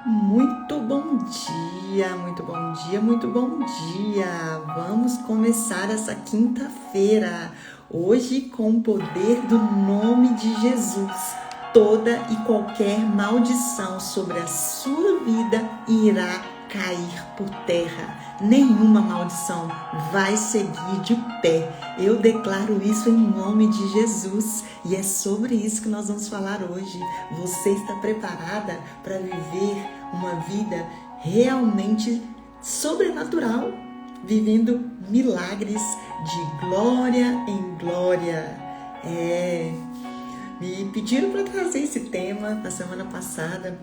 Muito bom dia, muito bom dia, muito bom dia! Vamos começar essa quinta-feira, hoje com o poder do nome de Jesus. Toda e qualquer maldição sobre a sua vida irá cair por terra. Nenhuma maldição vai seguir de pé. Eu declaro isso em nome de Jesus e é sobre isso que nós vamos falar hoje. Você está preparada para viver uma vida realmente sobrenatural, vivendo milagres de glória em glória? Me pediram para trazer esse tema na semana passada.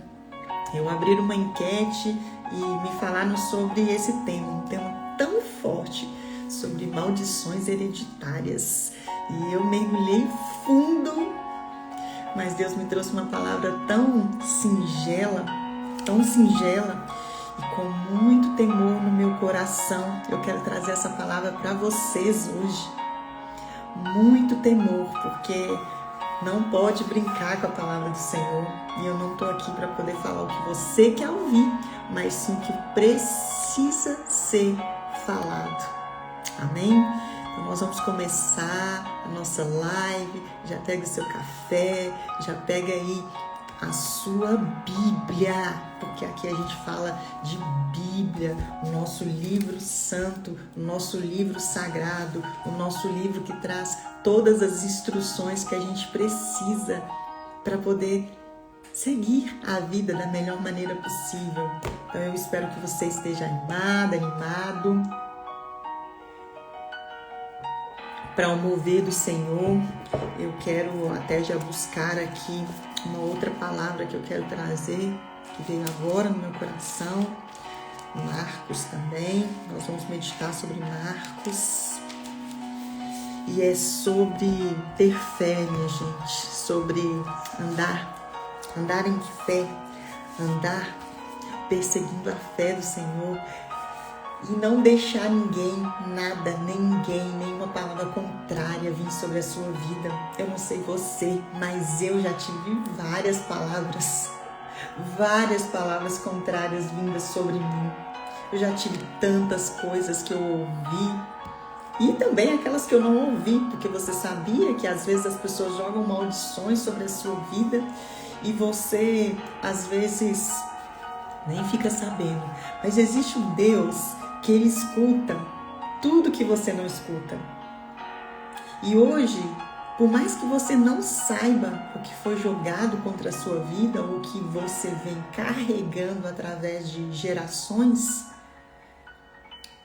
Eu abri uma enquete e me falaram sobre esse tema, um tema tão forte, sobre maldições hereditárias. E eu mergulhei fundo, mas Deus me trouxe uma palavra tão singela e com muito temor no meu coração. Eu quero trazer essa palavra para vocês hoje. Muito temor, porque não pode brincar com a palavra do Senhor. E eu não estou aqui para poder falar o que você quer ouvir, mas sim o que precisa ser falado. Amém? Então nós vamos começar a nossa live. Já pega o seu café, já pega aí a sua Bíblia, porque aqui a gente fala de Bíblia, o nosso livro santo, o nosso livro sagrado, o nosso livro que traz todas as instruções que a gente precisa para poder seguir a vida da melhor maneira possível. Então eu espero que você esteja animado para o mover do Senhor. Eu quero até já buscar aqui uma outra palavra que eu quero trazer, que veio agora no meu coração. Marcos também. Nós vamos meditar sobre Marcos. E é sobre ter fé, minha gente. Sobre andar em fé. Andar perseguindo a fé do Senhor. E não deixar ninguém, nada, nem ninguém, nenhuma palavra contrária vir sobre a sua vida. Eu não sei você, mas eu já tive várias palavras contrárias vindas sobre mim. Eu já tive tantas coisas que eu ouvi e também aquelas que eu não ouvi, porque você sabia que às vezes as pessoas jogam maldições sobre a sua vida e você às vezes nem fica sabendo. Mas existe um Deus que Ele escuta tudo que você não escuta. E hoje, por mais que você não saiba o que foi jogado contra a sua vida, ou o que você vem carregando através de gerações,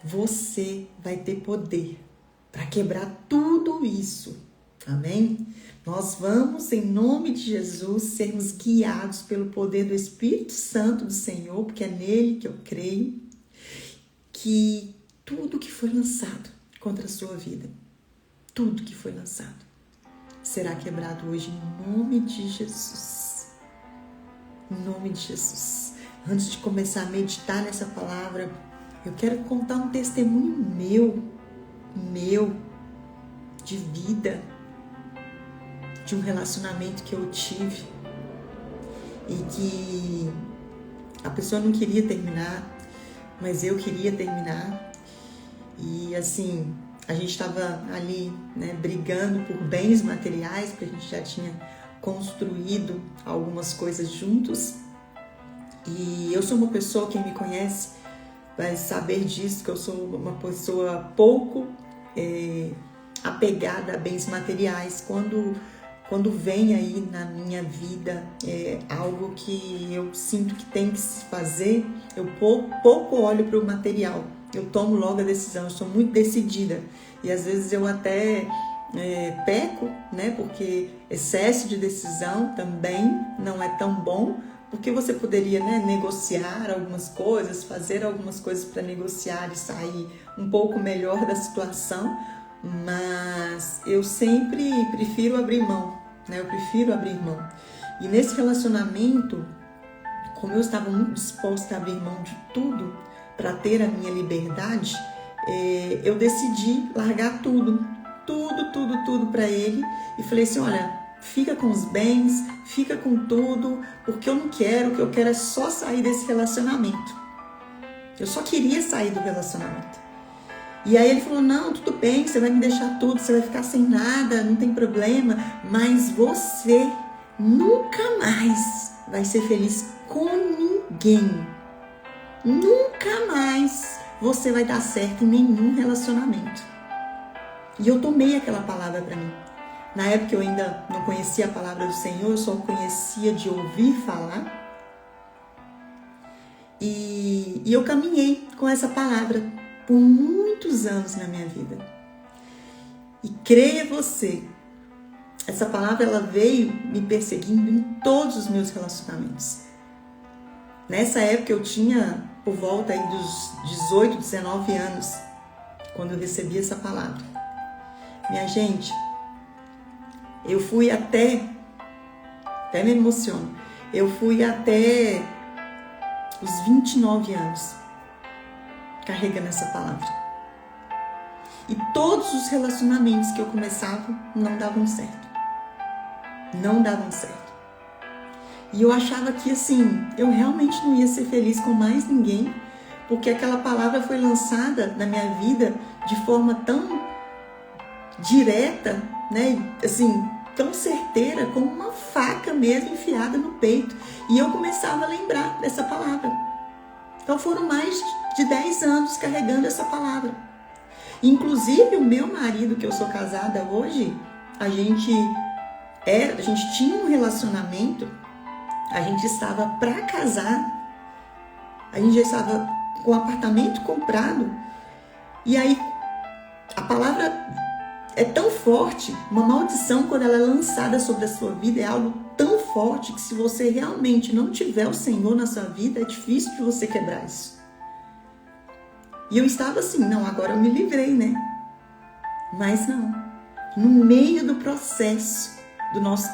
você vai ter poder para quebrar tudo isso. Amém? Nós vamos, em nome de Jesus, sermos guiados pelo poder do Espírito Santo do Senhor, porque é nele que eu creio, que tudo que foi lançado contra a sua vida, tudo que foi lançado, será quebrado hoje em nome de Jesus. Em nome de Jesus. Antes de começar a meditar nessa palavra, eu quero contar um testemunho meu, de vida, de um relacionamento que eu tive e que a pessoa não queria terminar, mas eu queria terminar. E assim, a gente estava ali, né, brigando por bens materiais, porque a gente já tinha construído algumas coisas juntos. E eu sou uma pessoa, quem me conhece vai saber disso, que eu sou uma pessoa pouco apegada a bens materiais. Quando vem aí na minha vida algo que eu sinto que tem que se fazer, eu pouco olho para o material. Eu tomo logo a decisão, eu sou muito decidida. E às vezes eu até peco, né? Porque excesso de decisão também não é tão bom, porque você poderia, né, negociar algumas coisas, fazer algumas coisas para negociar e sair um pouco melhor da situação, mas eu sempre prefiro abrir mão, né? Eu prefiro abrir mão. E nesse relacionamento, como eu estava muito disposta a abrir mão de tudo para ter a minha liberdade, eu decidi largar tudo para ele e falei assim, olha, fica com os bens, fica com tudo, porque eu não quero, o que eu quero é só sair desse relacionamento. Eu só queria sair do relacionamento. E aí ele falou, não, tudo bem, você vai me deixar tudo, você vai ficar sem nada, não tem problema, mas você nunca mais vai ser feliz com ninguém. Nunca mais você vai dar certo em nenhum relacionamento. E eu tomei aquela palavra para mim. Na época eu ainda não conhecia a palavra do Senhor, eu só conhecia de ouvir falar. E eu caminhei com essa palavra por muitos anos na minha vida. E creia você, essa palavra ela veio me perseguindo em todos os meus relacionamentos. Nessa época eu tinha por volta aí dos 18, 19 anos, quando eu recebi essa palavra. Minha gente, eu fui até me emociono, eu fui até os 29 anos carregando essa palavra. E todos os relacionamentos que eu começava não davam certo. Não davam certo. E eu achava que assim, eu realmente não ia ser feliz com mais ninguém, porque aquela palavra foi lançada na minha vida de forma tão direta, né? Assim, tão certeira, como uma faca mesmo enfiada no peito. E eu começava a lembrar dessa palavra. Então foram mais de 10 anos carregando essa palavra. Inclusive o meu marido, que eu sou casada hoje, a gente tinha um relacionamento, a gente estava para casar, a gente já estava com o apartamento comprado, e aí a palavra é tão forte, uma maldição quando ela é lançada sobre a sua vida é algo tão forte que se você realmente não tiver o Senhor na sua vida, é difícil de você quebrar isso. E eu estava assim, não, agora eu me livrei, né? Mas não. No meio do processo do nosso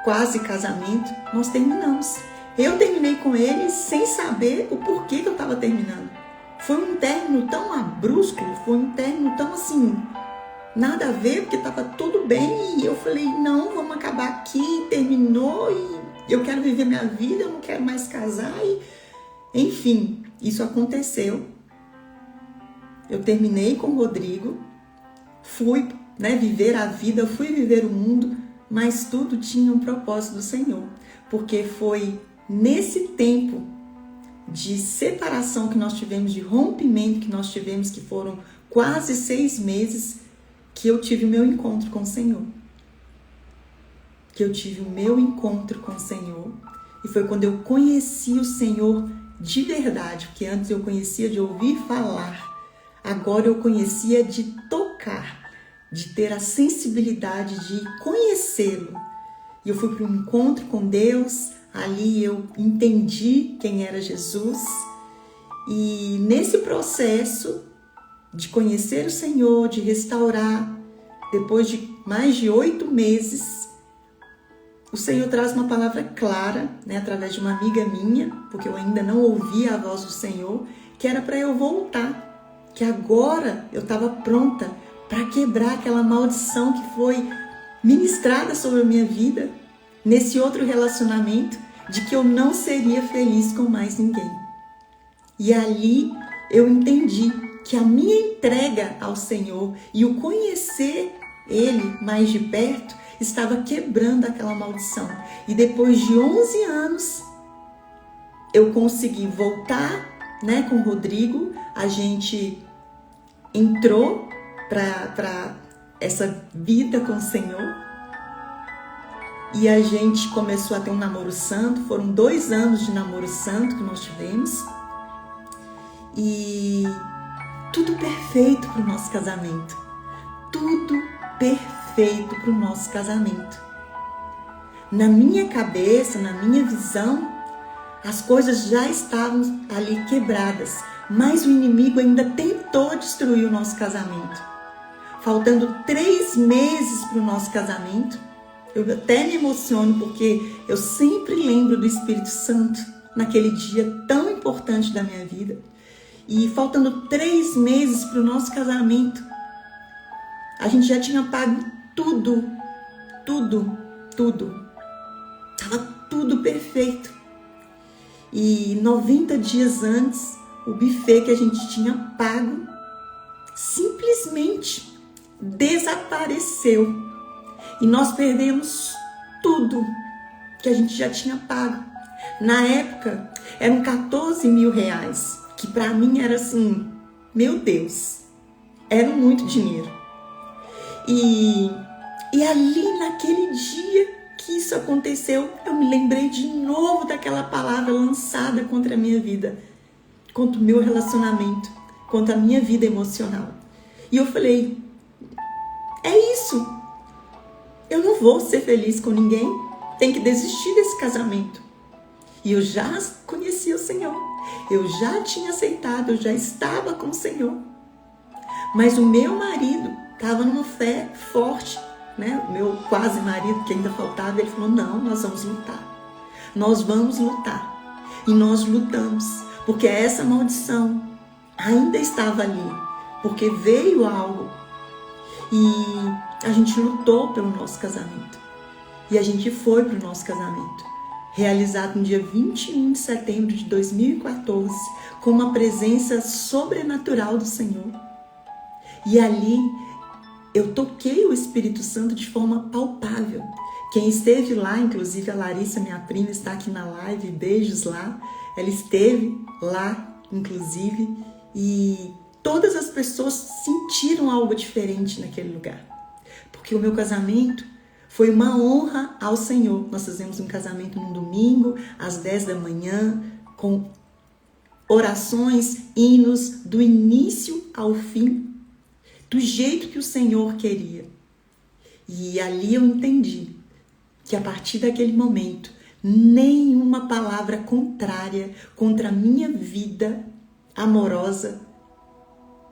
quase casamento, nós terminamos. Eu terminei com ele sem saber o porquê que eu estava terminando. Foi um término tão abrupto, foi um término tão assim, nada a ver, porque estava tudo bem. E eu falei, não, vamos acabar aqui, terminou e eu quero viver minha vida, eu não quero mais casar. E, enfim, isso aconteceu. Eu terminei com o Rodrigo, fui viver a vida, fui viver o mundo, mas tudo tinha um propósito do Senhor, porque foi nesse tempo de separação que nós tivemos, de rompimento que nós tivemos, que foram quase 6 meses, que eu tive o meu encontro com o Senhor. Que eu tive o meu encontro com o Senhor, e foi quando eu conheci o Senhor de verdade, porque antes eu conhecia de ouvir falar, agora eu conhecia de tocar, de ter a sensibilidade de conhecê-lo. E eu fui para um encontro com Deus, ali eu entendi quem era Jesus. E nesse processo de conhecer o Senhor, de restaurar, depois de mais de 8 meses, o Senhor traz uma palavra clara, através de uma amiga minha, porque eu ainda não ouvia a voz do Senhor, que era para eu voltar. Que agora eu estava pronta para quebrar aquela maldição que foi ministrada sobre a minha vida, nesse outro relacionamento, de que eu não seria feliz com mais ninguém. E ali eu entendi que a minha entrega ao Senhor e o conhecer Ele mais de perto estava quebrando aquela maldição. E depois de 11 anos, eu consegui voltar com o Rodrigo. A gente entrou para essa vida com o Senhor e a gente começou a ter um namoro santo. Foram 2 anos de namoro santo que nós tivemos e tudo perfeito para o nosso casamento. Tudo perfeito para o nosso casamento. Na minha cabeça, na minha visão, as coisas já estavam ali quebradas, mas o inimigo ainda tentou destruir o nosso casamento. Faltando 3 meses para o nosso casamento, eu até me emociono porque eu sempre lembro do Espírito Santo naquele dia tão importante da minha vida. E faltando 3 meses para o nosso casamento, a gente já tinha pago tudo tudo. Estava tudo perfeito. E 90 dias antes, o buffet que a gente tinha pago simplesmente desapareceu. E nós perdemos tudo que a gente já tinha pago. Na época, eram 14 mil reais, que para mim era assim, meu Deus, era muito dinheiro. E ali naquele dia que isso aconteceu, eu me lembrei de novo daquela palavra lançada contra a minha vida, contra o meu relacionamento, contra a minha vida emocional. E eu falei, é isso, eu não vou ser feliz com ninguém, tem que desistir desse casamento. E eu já conhecia o Senhor, eu já tinha aceitado, eu já estava com o Senhor. Mas o meu marido estava numa fé forte, né? O meu quase marido, que ainda faltava, ele falou, não, nós vamos lutar. Nós vamos lutar. E nós lutamos, porque essa maldição ainda estava ali, porque veio algo. E a gente lutou pelo nosso casamento. E a gente foi para o nosso casamento, realizado no dia 21 de setembro de 2014, com uma presença sobrenatural do Senhor. E ali eu toquei o Espírito Santo de forma palpável. Quem esteve lá, inclusive a Larissa, minha prima, está aqui na live, beijos lá. Ela esteve lá, inclusive, e todas as pessoas sentiram algo diferente naquele lugar. Porque o meu casamento foi uma honra ao Senhor. Nós fizemos um casamento no domingo, às 10 da manhã, com orações, hinos, do início ao fim, do jeito que o Senhor queria. E ali eu entendi que a partir daquele momento, nenhuma palavra contrária contra a minha vida amorosa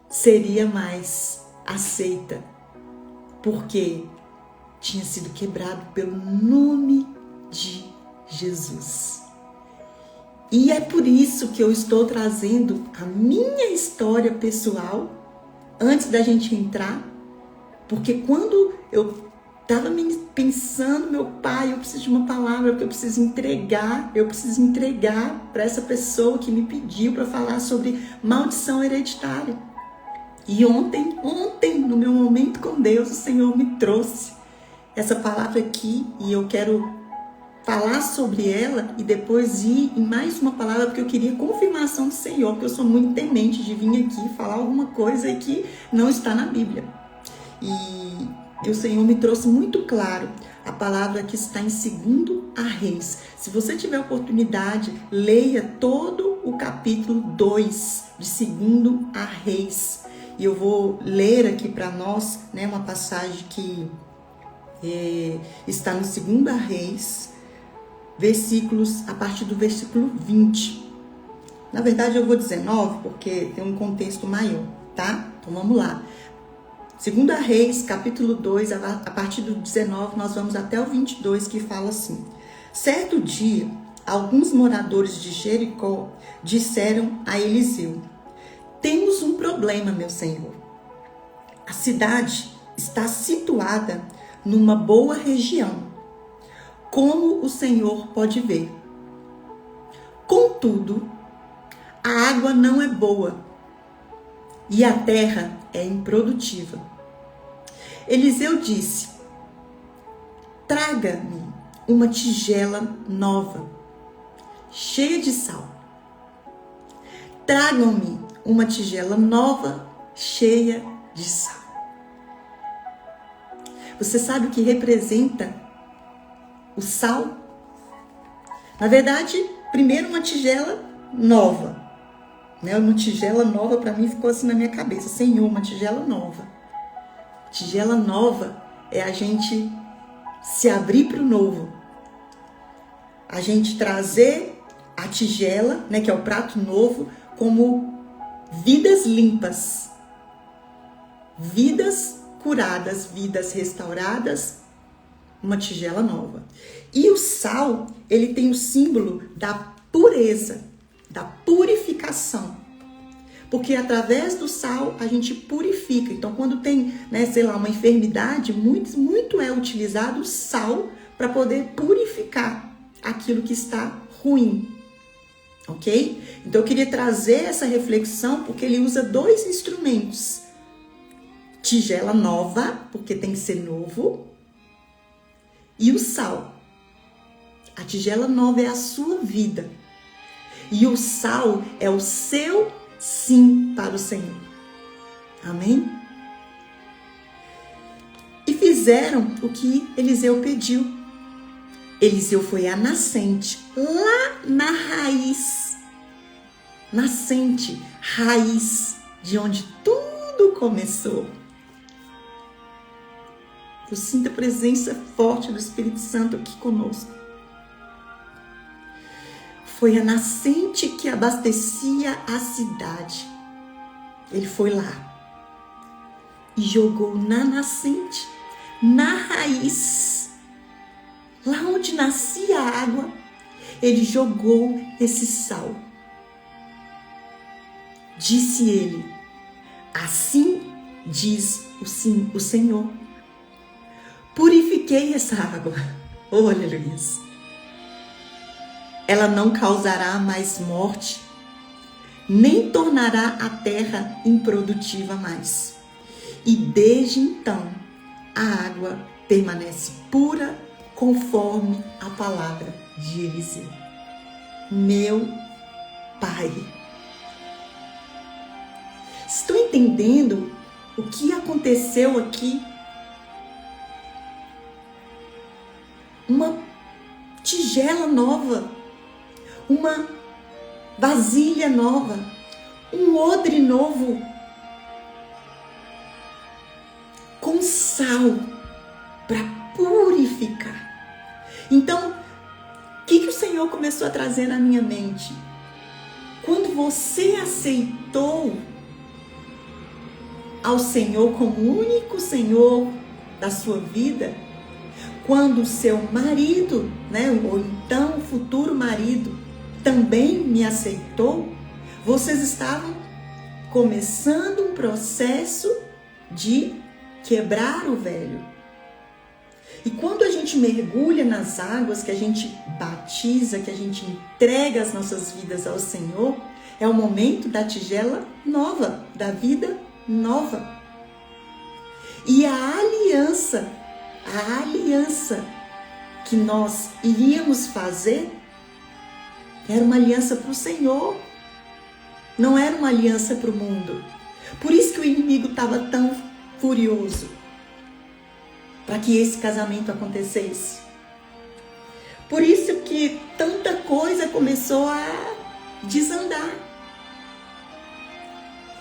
seria mais aceita, porque tinha sido quebrado pelo nome de Jesus. E é por isso que eu estou trazendo a minha história pessoal antes da gente entrar, porque quando eu estava pensando, meu pai, eu preciso de uma palavra, porque eu preciso entregar para essa pessoa que me pediu para falar sobre maldição hereditária. E ontem, no meu momento com Deus, o Senhor me trouxe essa palavra aqui e eu quero falar sobre ela e depois ir em mais uma palavra, porque eu queria confirmação do Senhor, porque eu sou muito temente de vir aqui falar alguma coisa que não está na Bíblia. E o Senhor me trouxe muito claro a palavra que está em 2 Reis. Se você tiver oportunidade, leia todo o capítulo 2 de 2 Reis. E eu vou ler aqui para nós, né, uma passagem que está no 2 Reis, versículos, a partir do versículo 20. Na verdade eu vou 19, porque tem um contexto maior, tá? Então vamos lá. 2 Reis, capítulo 2, a partir do 19, nós vamos até o 22, que fala assim. Certo dia, alguns moradores de Jericó disseram a Eliseu, temos um problema, meu senhor. A cidade está situada numa boa região, como o Senhor pode ver. Contudo, a água não é boa e a terra é improdutiva. Eliseu disse, traga-me uma tigela nova, cheia de sal. Tragam-me uma tigela nova, cheia de sal. Você sabe o que representa o sal? Na verdade, primeiro uma tigela nova, né? Uma tigela nova para mim ficou assim na minha cabeça. Senhor, uma tigela nova. Tigela nova é a gente se abrir para o novo. A gente trazer a tigela, né, que é o prato novo, como vidas limpas. Vidas curadas, vidas restauradas, uma tigela nova. E o sal, ele tem o símbolo da pureza, da purificação. Porque através do sal a gente purifica. Então quando tem, né, sei lá, uma enfermidade, muito é utilizado o sal para poder purificar aquilo que está ruim. Ok? Então eu queria trazer essa reflexão porque ele usa 2 instrumentos. Tigela nova, porque tem que ser novo, e o sal. A tigela nova é a sua vida. E o sal é o seu sim para o Senhor. Amém? E fizeram o que Eliseu pediu. Eliseu foi à nascente, lá na raiz. Nascente, raiz, de onde tudo começou. Eu sinto a presença forte do Espírito Santo aqui conosco. Foi a nascente que abastecia a cidade. Ele foi lá e jogou na nascente, na raiz, lá onde nascia a água, ele jogou esse sal. Disse ele: assim diz o Senhor, purifiquei essa água. Oh, aleluia. Ela não causará mais morte, nem tornará a terra improdutiva mais. E desde então, a água permanece pura, conforme a palavra de Eliseu. Meu Pai. Estão entendendo o que aconteceu aqui? Uma tigela nova, uma vasilha nova, um odre novo, com sal para purificar. Então, o que o Senhor começou a trazer na minha mente? Quando você aceitou ao Senhor como o único Senhor da sua vida, quando o seu marido, ou então o futuro marido, também me aceitou, vocês estavam começando um processo de quebrar o velho. E quando a gente mergulha nas águas, que a gente batiza, que a gente entrega as nossas vidas ao Senhor, é o momento da tigela nova, da vida nova. E a aliança que nós iríamos fazer era uma aliança para o Senhor, não era uma aliança para o mundo. Por isso que o inimigo estava tão furioso para que esse casamento acontecesse. Por isso que tanta coisa começou a desandar.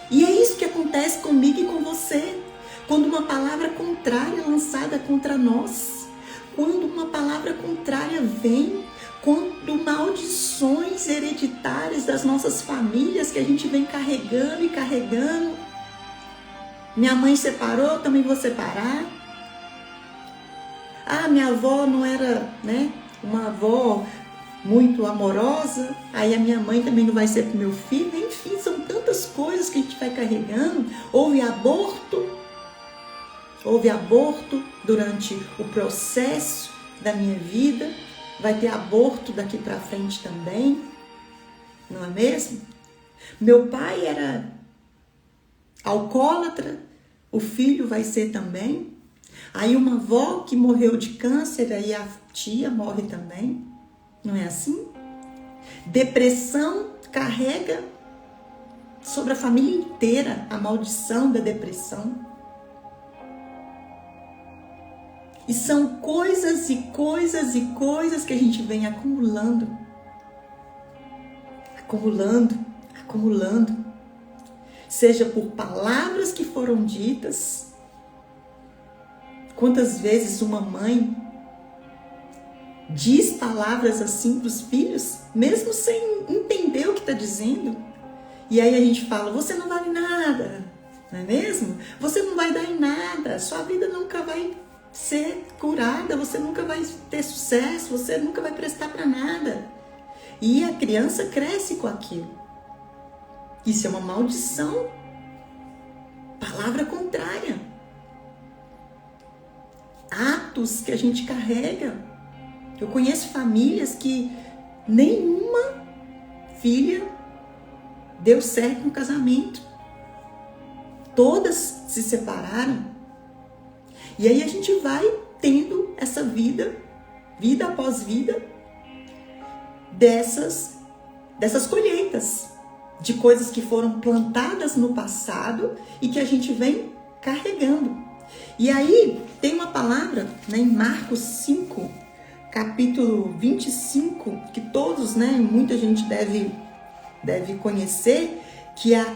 E é isso que acontece comigo e com você. Quando uma palavra contrária é lançada contra nós, quando uma palavra contrária vem, quando maldições hereditárias das nossas famílias que a gente vem carregando e carregando. Minha mãe separou, eu também vou separar. Ah, minha avó não era, uma avó muito amorosa, aí a minha mãe também não vai ser pro meu filho. Enfim, são tantas coisas que a gente vai carregando. Houve aborto durante o processo da minha vida, vai ter aborto daqui para frente também, não é mesmo? Meu pai era alcoólatra, o filho vai ser também. Aí uma avó que morreu de câncer, aí a tia morre também, não é assim? Depressão carrega sobre a família inteira a maldição da depressão. E são coisas e coisas e coisas que a gente vem acumulando. Seja por palavras que foram ditas. Quantas vezes uma mãe diz palavras assim para os filhos, mesmo sem entender o que está dizendo. E aí a gente fala, você não vale nada, não é mesmo? Você não vai dar em nada, sua vida nunca vai ser curada, você nunca vai ter sucesso, você nunca vai prestar para nada. E a criança cresce com aquilo. Isso é uma maldição. Palavra contrária. Atos que a gente carrega Eu conheço famílias que nenhuma filha deu certo no casamento. Todas se separaram. E aí a gente vai tendo essa vida após vida, dessas colheitas, de coisas que foram plantadas no passado e que a gente vem carregando. E aí tem uma palavra, né, em Marcos 5, capítulo 25, que todos, né, muita gente deve conhecer, que é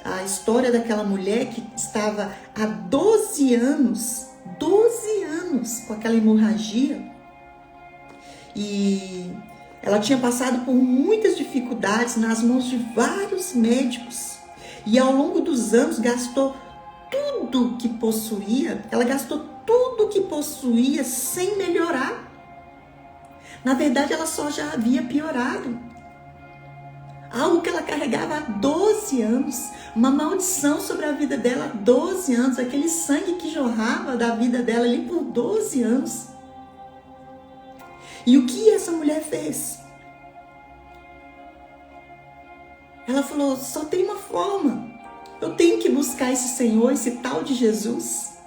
a história daquela mulher que estava há 12 anos com aquela hemorragia, e ela tinha passado por muitas dificuldades nas mãos de vários médicos, e ao longo dos anos gastou tudo que possuía, ela gastou tudo que possuía sem melhorar. Na verdade, ela só já havia piorado. Algo que ela carregava há 12 anos, uma maldição sobre a vida dela há 12 anos, aquele sangue que jorrava da vida dela ali por 12 anos. E o que essa mulher fez? Ela falou, só tem uma forma, eu tenho que buscar esse Senhor, esse tal de Jesus.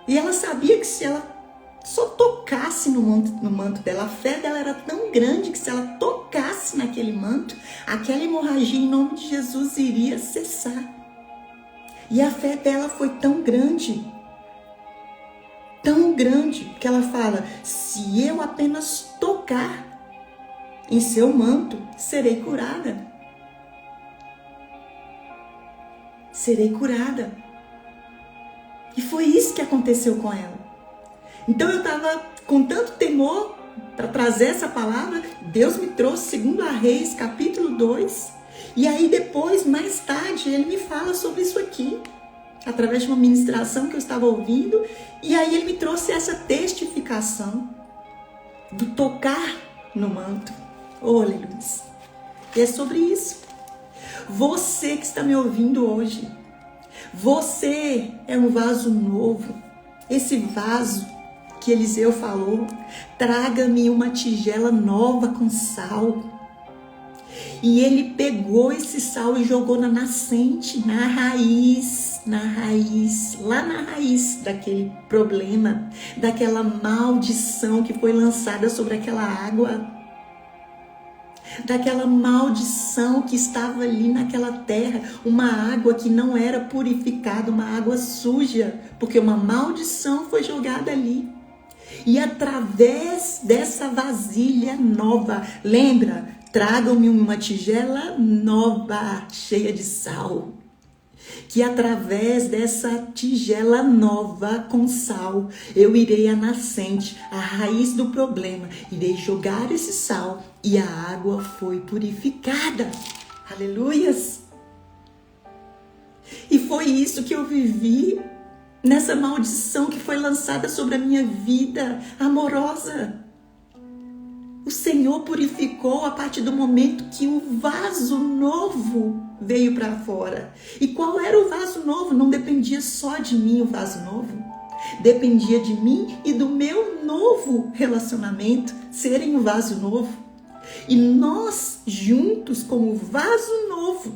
E ela sabia que se ela só tocasse no manto dela, a fé dela era tão grande que se ela tocasse naquele manto, aquela hemorragia em nome de Jesus iria cessar. E a fé dela foi tão grande, que ela fala, se eu apenas tocar em seu manto, serei curada. Serei curada. E foi isso que aconteceu com ela. Então eu estava com tanto temor para trazer essa palavra, Deus me trouxe 2 Reis, capítulo 2, e aí depois, mais tarde, ele me fala sobre isso aqui, através de uma ministração que eu estava ouvindo, e aí ele me trouxe essa testificação do tocar no manto. Oh, aleluia! E é sobre isso. Você que está me ouvindo hoje, você é um vaso novo. Esse vaso que Eliseu falou, traga-me uma tigela nova com sal. E ele pegou esse sal e jogou na nascente, lá na raiz daquele problema, daquela maldição que foi lançada sobre aquela água, daquela maldição que estava ali naquela terra, uma água que não era purificada, uma água suja, porque uma maldição foi jogada ali. E através dessa vasilha nova, lembra? Tragam-me uma tigela nova, cheia de sal. Que através dessa tigela nova com sal, eu irei à nascente, à raiz do problema, irei jogar esse sal e a água foi purificada. Aleluias! E foi isso que eu vivi nessa maldição que foi lançada sobre a minha vida amorosa. O Senhor purificou a partir do momento que o vaso novo veio para fora. E qual era o vaso novo? Não dependia só de mim o vaso novo. Dependia de mim e do meu novo relacionamento serem o vaso novo. E nós juntos, como vaso novo,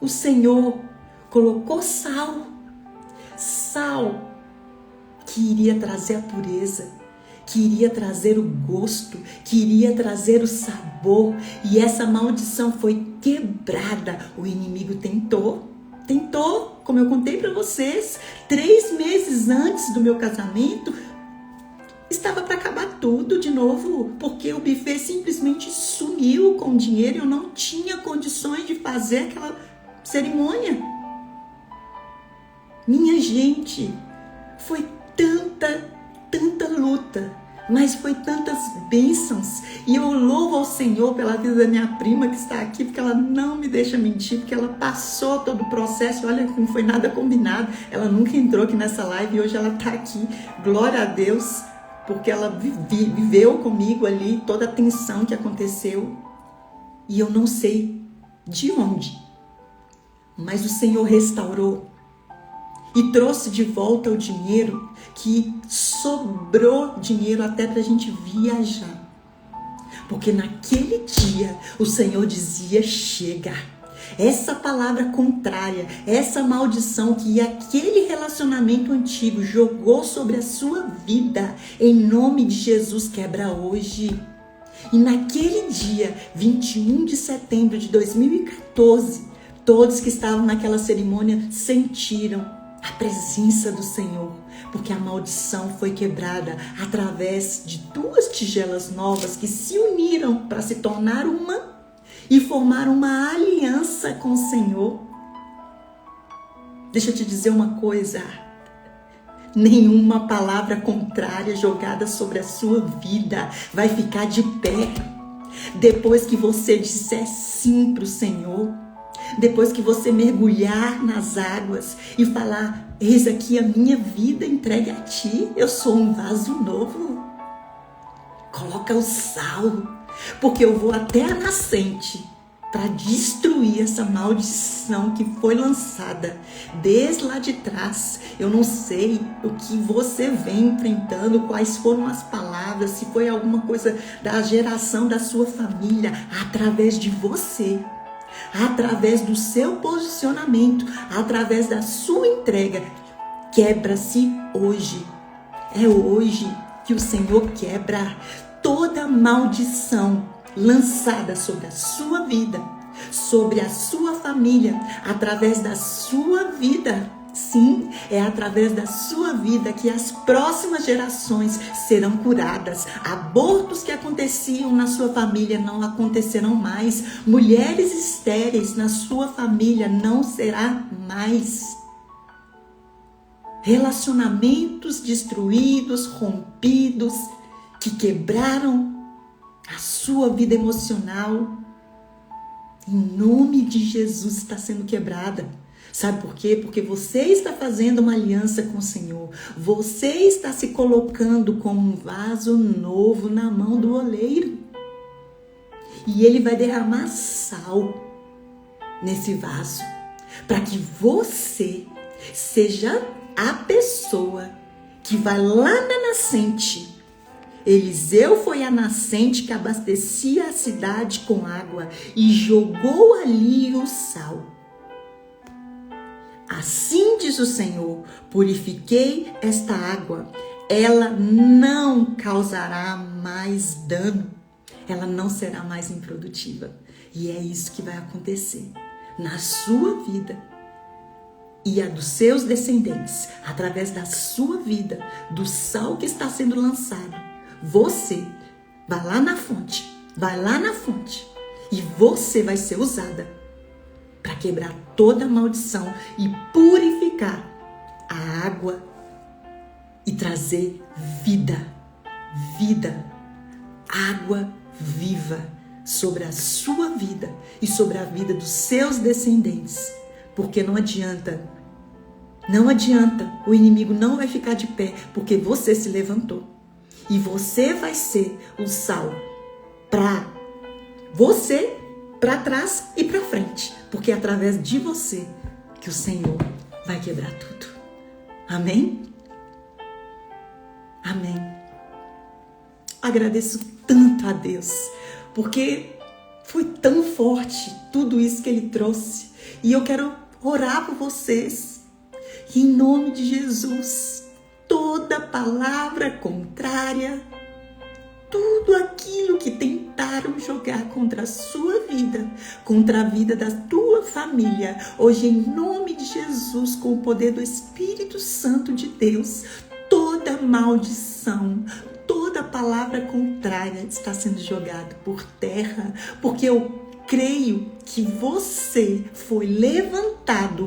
o Senhor colocou sal. Sal que iria trazer a pureza, que iria trazer o gosto, que iria trazer o sabor, e essa maldição foi quebrada. O inimigo tentou, como eu contei para vocês, 3 meses antes do meu casamento, estava para acabar tudo de novo, porque o buffet simplesmente sumiu com o dinheiro e eu não tinha condições de fazer aquela cerimônia. Minha gente, foi tanta luta, mas foi tantas bênçãos, e eu louvo ao Senhor pela vida da minha prima que está aqui, porque ela não me deixa mentir, porque ela passou todo o processo. Olha, não foi nada combinado, ela nunca entrou aqui nessa live e hoje ela está aqui, glória a Deus, porque ela viveu comigo ali toda a tensão que aconteceu, e eu não sei de onde, mas o Senhor restaurou. e trouxe de volta o dinheiro, que sobrou dinheiro até para a gente viajar. Porque naquele dia o Senhor dizia: chega. Essa palavra contrária, essa maldição que aquele relacionamento antigo jogou sobre a sua vida, em nome de Jesus, quebra hoje. E naquele dia, 21 de setembro de 2014, todos que estavam naquela cerimônia sentiram a presença do Senhor, porque a maldição foi quebrada através de duas tigelas novas que se uniram para se tornar uma e formar uma aliança com o Senhor. Deixa eu te dizer uma coisa: nenhuma palavra contrária jogada sobre a sua vida vai ficar de pé depois que você disser sim para o Senhor. Depois que você mergulhar nas águas e falar: eis aqui a minha vida entregue a ti, eu sou um vaso novo. Coloca o sal, porque eu vou até a nascente para destruir essa maldição que foi lançada desde lá de trás. Eu não sei o que você vem enfrentando, quais foram as palavras, se foi alguma coisa da geração da sua família, através de você. Através do seu posicionamento, através da sua entrega, quebra-se hoje. É hoje que o Senhor quebra toda maldição lançada sobre a sua vida, sobre a sua família, através da sua vida. Sim, é através da sua vida que as próximas gerações serão curadas. Abortos que aconteciam na sua família não acontecerão mais. Mulheres estéreis na sua família não será mais. Relacionamentos destruídos, rompidos, que quebraram a sua vida emocional, em nome de Jesus, está sendo quebrada. Sabe por quê? Porque você está fazendo uma aliança com o Senhor. Você está se colocando como um vaso novo na mão do oleiro. E ele vai derramar sal nesse vaso, para que você seja a pessoa que vai lá na nascente. Eliseu foi a nascente que abastecia a cidade com água e jogou ali o sal. Assim diz o Senhor: purifiquei esta água, ela não causará mais dano, ela não será mais improdutiva. E é isso que vai acontecer na sua vida e a dos seus descendentes, através da sua vida, do sal que está sendo lançado. Você vai lá na fonte, e você vai ser usada para quebrar toda maldição e purificar a água e trazer vida, água viva sobre a sua vida e sobre a vida dos seus descendentes. Porque não adianta, o inimigo não vai ficar de pé, porque você se levantou. E você vai ser o sal para você, para trás e para frente, porque é através de você que o Senhor vai quebrar tudo. Amém? Amém. Agradeço tanto a Deus, porque foi tão forte tudo isso que Ele trouxe. E eu quero orar por vocês. Em nome de Jesus, toda palavra contrária, tudo aquilo que tentaram jogar contra a sua vida, contra a vida da tua família, hoje em nome de Jesus, com o poder do Espírito Santo de Deus, toda maldição, toda palavra contrária está sendo jogada por terra, porque eu creio que você foi levantada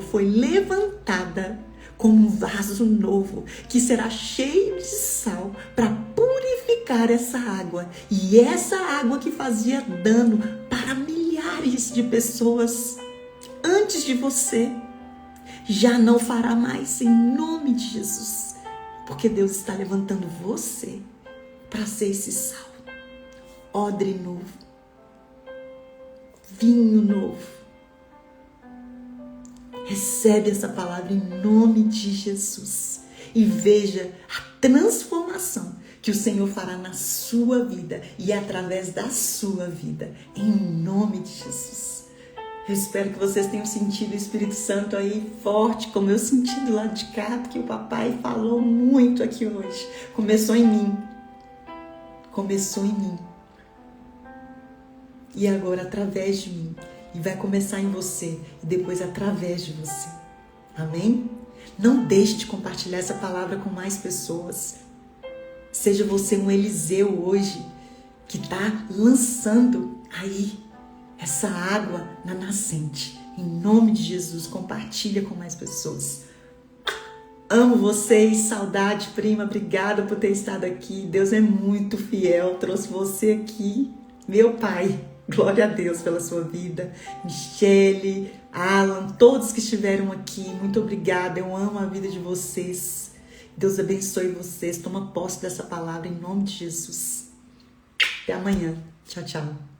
como um vaso novo, que será cheio de sal para purificar essa água. E essa água que fazia dano para milhares de pessoas antes de você, já não fará mais, em nome de Jesus. Porque Deus está levantando você para ser esse sal. Odre novo, vinho novo. Recebe essa palavra em nome de Jesus e veja a transformação que o Senhor fará na sua vida e através da sua vida, em nome de Jesus. Eu espero que vocês tenham sentido o Espírito Santo aí forte, como eu senti do lado de cá, porque o papai falou muito aqui hoje. Começou em mim. Começou em mim. E agora através de mim. E vai começar em você e depois através de você. Amém? Não deixe de compartilhar essa palavra com mais pessoas. Seja você um Eliseu hoje que está lançando aí essa água na nascente. Em nome de Jesus, compartilha com mais pessoas. Amo vocês, saudade, prima, obrigada por ter estado aqui. Deus é muito fiel, trouxe você aqui, meu pai. Glória a Deus pela sua vida. Michele, Alan, todos que estiveram aqui, muito obrigada. Eu amo a vida de vocês. Deus abençoe vocês. Toma posse dessa palavra em nome de Jesus. Até amanhã. Tchau, tchau.